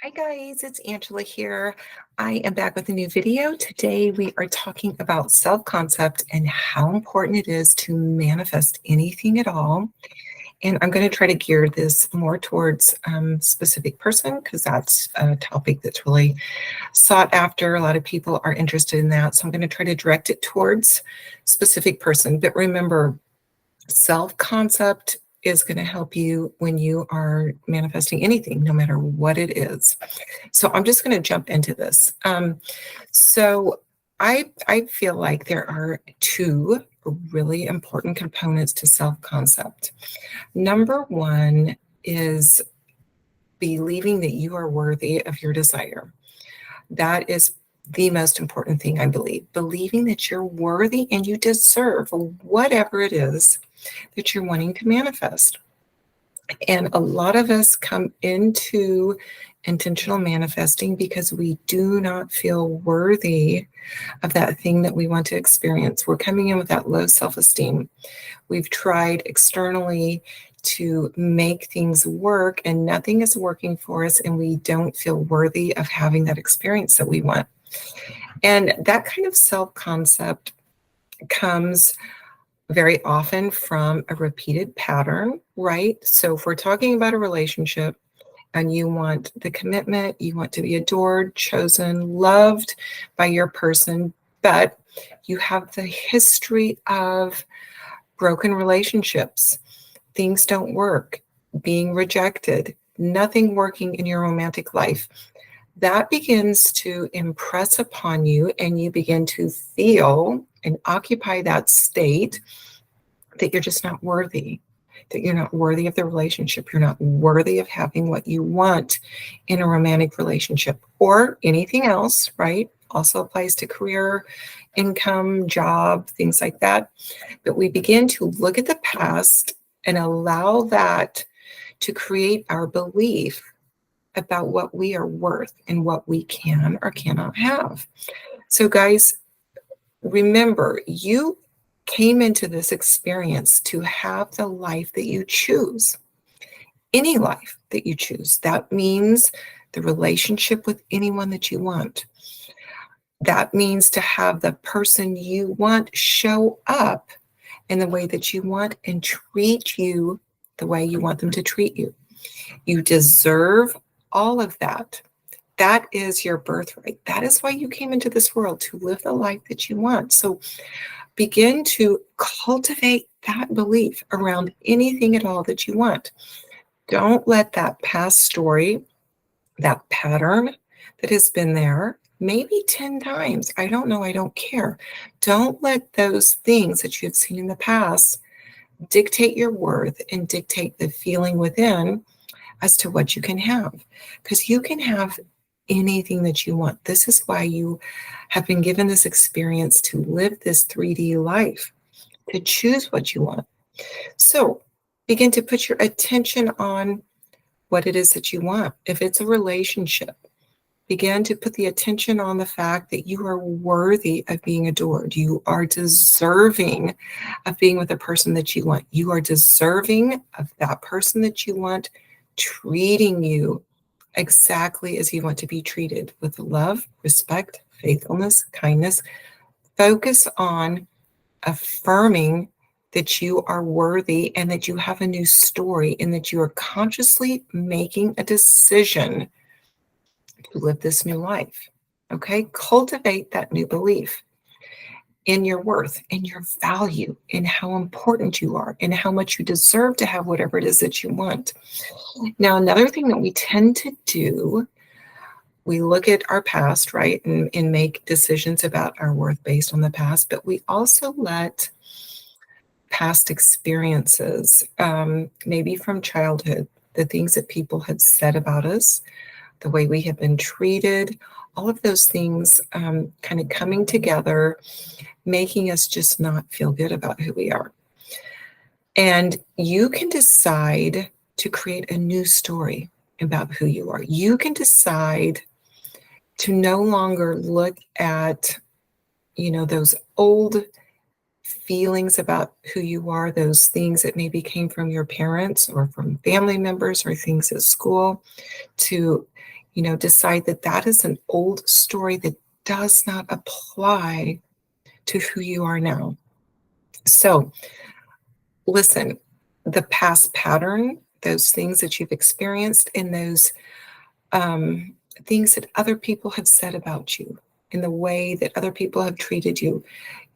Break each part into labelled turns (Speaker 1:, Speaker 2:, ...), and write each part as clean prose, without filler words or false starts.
Speaker 1: Hi guys, it's Angela here. I am back with a new video. Today we are talking about self-concept and how important it is to manifest anything at all. And I'm going to try to gear this more towards specific person because that's a topic that's really sought after. A lot of people are interested in that. So I'm going to try to direct it towards specific person. But remember, self-concept is going to help you when you are manifesting anything, no matter what it is. So I'm just going to jump into this. So I feel like there are two really important components to self-concept. Number one is believing that you are worthy of your desire. That is the most important thing, I believe. Believing that you're worthy and you deserve whatever it is that you're wanting to manifest. And a lot of us come into intentional manifesting because we do not feel worthy of that thing that we want to experience. We're coming in with that low self-esteem. We've tried externally to make things work and nothing is working for us, and we don't feel worthy of having that experience that we want. And that kind of self-concept comes very often from a repeated pattern, right? So if we're talking about a relationship and you want the commitment, you want to be adored, chosen, loved by your person, but you have the history of broken relationships, things don't work, being rejected, nothing working in your romantic life, that begins to impress upon you and you begin to feel and occupy that state that you're just not worthy, that you're not worthy of the relationship, you're not worthy of having what you want in a romantic relationship or anything else, right? Also applies to career, income, job, things like that. But we begin to look at the past and allow that to create our belief about what we are worth and what we can or cannot have. So guys, remember, you came into this experience to have the life that you choose, any life that you choose. That means the relationship with anyone that you want. That means to have the person you want show up in the way that you want and treat you the way you want them to treat you. You deserve all of that. That is your birthright. That is why you came into this world, to live the life that you want. So begin to cultivate that belief around anything at all that you want. Don't let that past story, that pattern that has been there, maybe 10 times, I don't know, I don't care. Don't let those things that you've seen in the past dictate your worth and dictate the feeling within as to what you can have. Because you can have anything that you want. This is why you have been given this experience to live this 3D life, to choose what you want. So begin to put your attention on what it is that you want. If it's a relationship, begin to put the attention on the fact that you are worthy of being adored. You are deserving of being with the person that you want. You are deserving of that person that you want treating you exactly as you want to be treated, with love, respect, faithfulness, kindness. Focus on affirming that you are worthy and that you have a new story and that you are consciously making a decision to live this new life. Okay? Cultivate that new belief in your worth, in your value, in how important you are, in how much you deserve to have whatever it is that you want. Now, another thing that we tend to do, we look at our past, right, and make decisions about our worth based on the past, but we also let past experiences, maybe from childhood, the things that people have said about us, the way we have been treated, all of those things kind of coming together, making us just not feel good about who we are. And you can decide to create a new story about who you are. You can decide to no longer look at, those old feelings about who you are, those things that maybe came from your parents or from family members or things at school, to, decide that that is an old story that does not apply to who you are now. So listen, the past pattern, those things that you've experienced, and those things that other people have said about you, in the way that other people have treated you,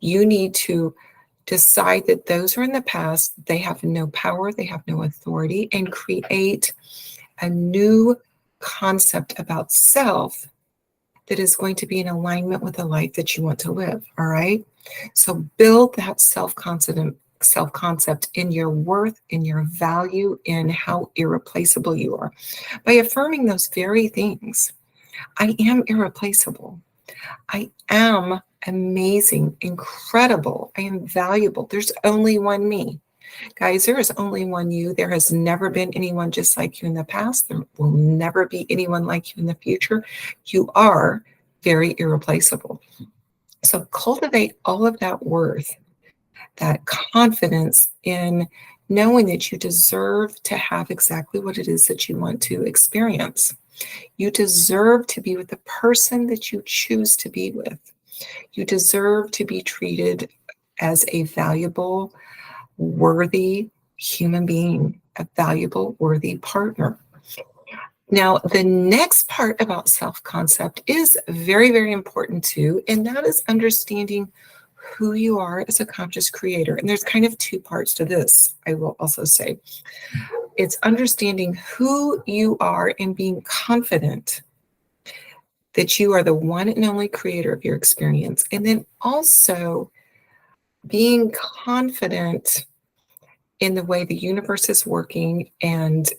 Speaker 1: you need to decide that those are in the past. They have no power, they have no authority, and create a new concept about self that is going to be in alignment with the life that you want to live. All right. So build that self-concept in your worth, in your value, in how irreplaceable you are. By affirming those very things, I am irreplaceable. I am amazing, incredible. I am valuable. There's only one me. Guys, there is only one you. There has never been anyone just like you in the past. There will never be anyone like you in the future. You are very irreplaceable. So cultivate all of that worth, that confidence in knowing that you deserve to have exactly what it is that you want to experience. You deserve to be with the person that you choose to be with. You deserve to be treated as a valuable, worthy human being, a valuable, worthy partner. Now, the next part about self-concept is very, very important too, and that is understanding who you are as a conscious creator. And there's kind of two parts to this, I will also say. It's understanding who you are and being confident that you are the one and only creator of your experience. And then also being confident in the way the universe is working and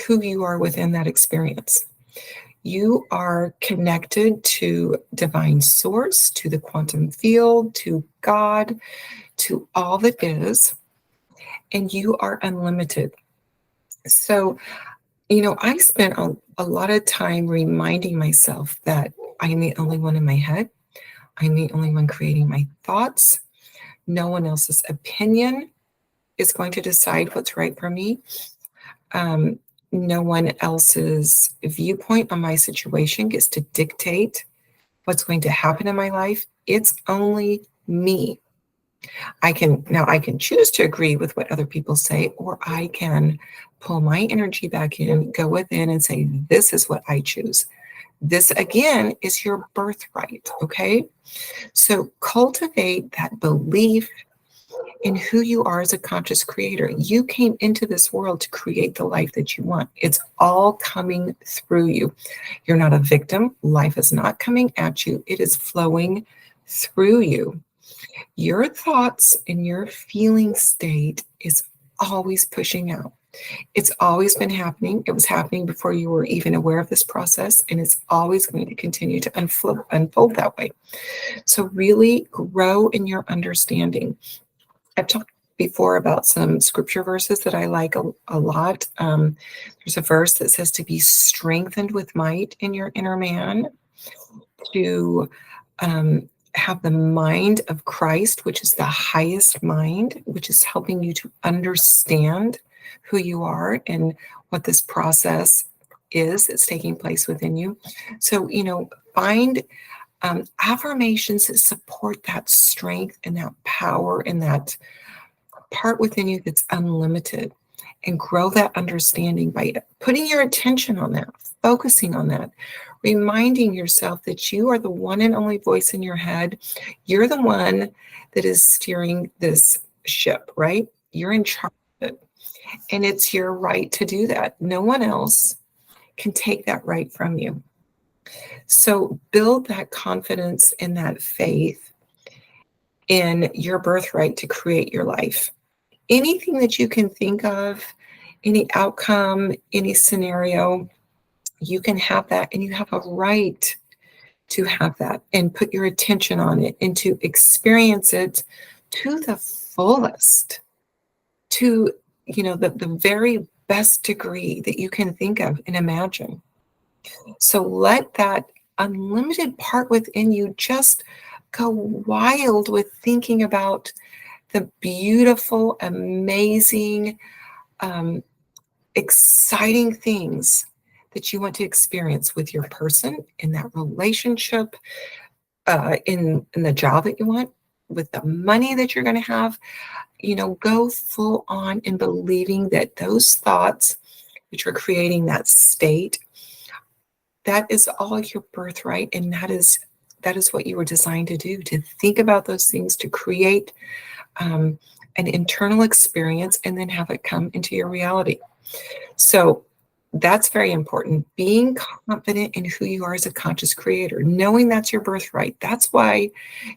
Speaker 1: who you are within that experience. You are connected to divine source, to the quantum field, to God, to all that is, and you are unlimited. So, I spent a lot of time reminding myself that I'm the only one in my head. I'm the only one creating my thoughts. No one else's opinion is going to decide what's right for me. No one else's viewpoint on my situation gets to dictate what's going to happen in my life. It's only me. I can choose to agree with what other people say, or I can pull my energy back in, go within and say, this is what I choose. This again is your birthright. Okay. So cultivate that belief in who you are as a conscious creator. You came into this world to create the life that you want. It's all coming through you. You're not a victim. Life is not coming at you. It is flowing through you. Your thoughts and your feeling state is always pushing out. It's always been happening. It was happening before you were even aware of this process, and it's always going to continue to unfold that way. So really grow in your understanding. I've talked before about some scripture verses that I like a lot. There's a verse that says to be strengthened with might in your inner man, to have the mind of Christ, which is the highest mind, which is helping you to understand who you are and what this process is that's taking place within you. So, find affirmations that support that strength and that power and that part within you that's unlimited, and grow that understanding by putting your attention on that, focusing on that, reminding yourself that you are the one and only voice in your head. You're the one that is steering this ship, right? You're in charge of it. And it's your right to do that. No one else can take that right from you. So build that confidence and that faith in your birthright to create your life. Anything that you can think of, any outcome, any scenario, you can have that, and you have a right to have that and put your attention on it and to experience it to the fullest, to the very best degree that you can think of and imagine. So let that unlimited part within you just go wild with thinking about the beautiful, amazing, exciting things that you want to experience with your person, in that relationship, in the job that you want, with the money that you're going to have. Go full on in believing that those thoughts, which are creating that state, that is all your birthright, and that is what you were designed to do, to think about those things, to create an internal experience, and then have it come into your reality. So that's very important. Being confident in who you are as a conscious creator, knowing that's your birthright. That's why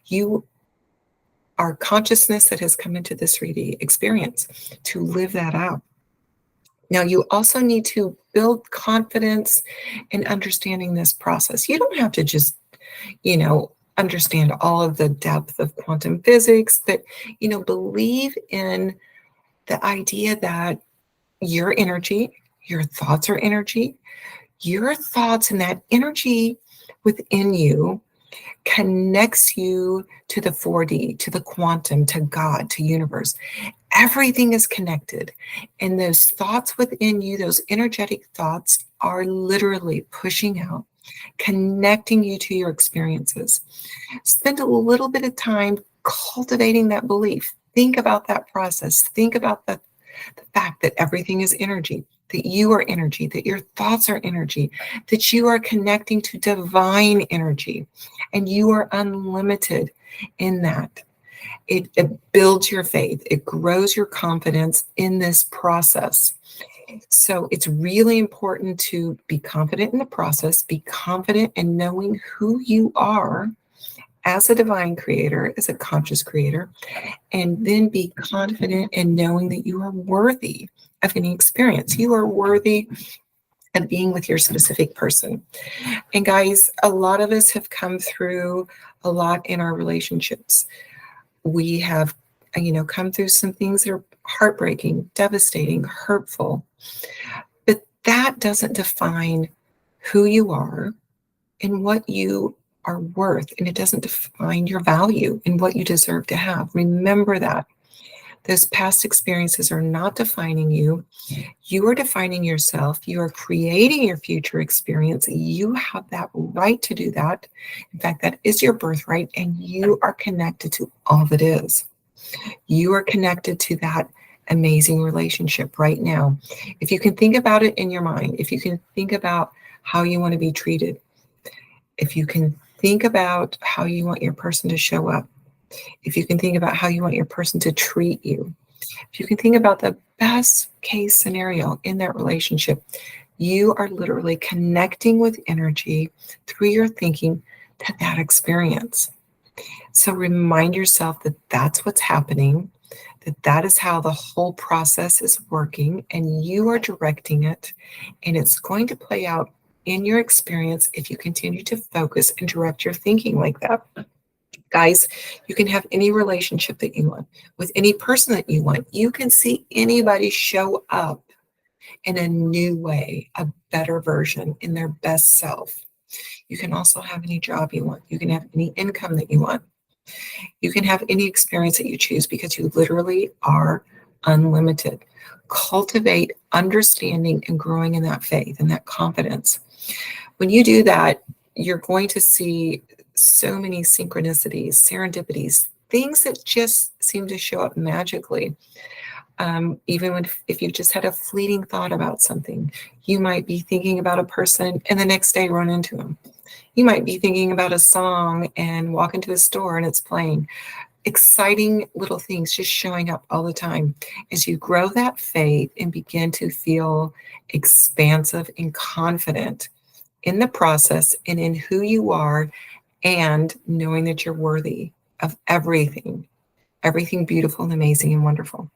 Speaker 1: you are consciousness that has come into this 3D experience, to live that out. Now, you also need to build confidence in understanding this process. You don't have to just, understand all of the depth of quantum physics, but, believe in the idea that your energy, your thoughts are energy, your thoughts and that energy within you connects you to the 4D, to the quantum, to God, to universe. Everything is connected. And those thoughts within you, those energetic thoughts, are literally pushing out, connecting you to your experiences. Spend a little bit of time cultivating that belief. Think about that process. Think about the fact that everything is energy, that you are energy, that your thoughts are energy, that you are connecting to divine energy, and you are unlimited in that. It builds your faith. It grows your confidence in this process. So it's really important to be confident in the process, be confident in knowing who you are as a divine creator, as a conscious creator, and then be confident in knowing that you are worthy of any experience. You are worthy of being with your specific person. And guys, a lot of us have come through a lot in our relationships. We have, come through some things that are heartbreaking, devastating, hurtful. But that doesn't define who you are and what you are worth, and it doesn't define your value and what you deserve to have. Remember that. Those past experiences are not defining you. You are defining yourself. You are creating your future experience. You have that right to do that. In fact, that is your birthright, and you are connected to all that is. You are connected to that amazing relationship right now. If you can think about it in your mind, if you can think about how you want to be treated, if you can think about how you want your person to show up, if you can think about how you want your person to treat you, if you can think about the best case scenario in that relationship, you are literally connecting with energy through your thinking to that experience. So remind yourself that that's what's happening, that is how the whole process is working, and you are directing it, and it's going to play out in your experience if you continue to focus and direct your thinking like that. Guys, you can have any relationship that you want with any person that you want. You can see anybody show up in a new way, a better version, in their best self. You can also have any job you want. You can have any income that you want. You can have any experience that you choose, because you literally are unlimited. Cultivate understanding and growing in that faith and that confidence. When you do that, you're going to see so many synchronicities, serendipities, things that just seem to show up magically. Even if you've just had a fleeting thought about something, you might be thinking about a person and the next day run into them. You might be thinking about a song and walk into a store and it's playing. Exciting little things just showing up all the time. As you grow that faith and begin to feel expansive and confident in the process and in who you are, and knowing that you're worthy of everything beautiful and amazing and wonderful.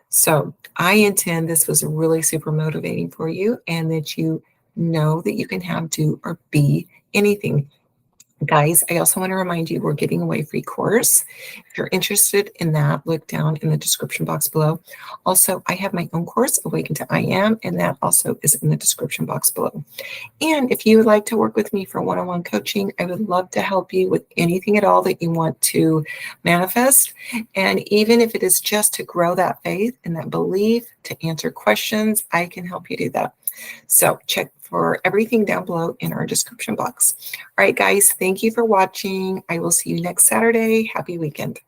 Speaker 1: So I intend this was really super motivating for you, and that you know that you can have, do, or be anything. Guys, I also want to remind you, we're giving away a free course. If you're interested in that, look down in the description box below. Also, I have my own course, Awaken to I Am, and that also is in the description box below. And if you would like to work with me for one-on-one coaching, I would love to help you with anything at all that you want to manifest. And even if it is just to grow that faith and that belief, to answer questions, I can help you do that. So check for everything down below in our description box. All right, guys, thank you for watching. I will see you next Saturday. Happy weekend.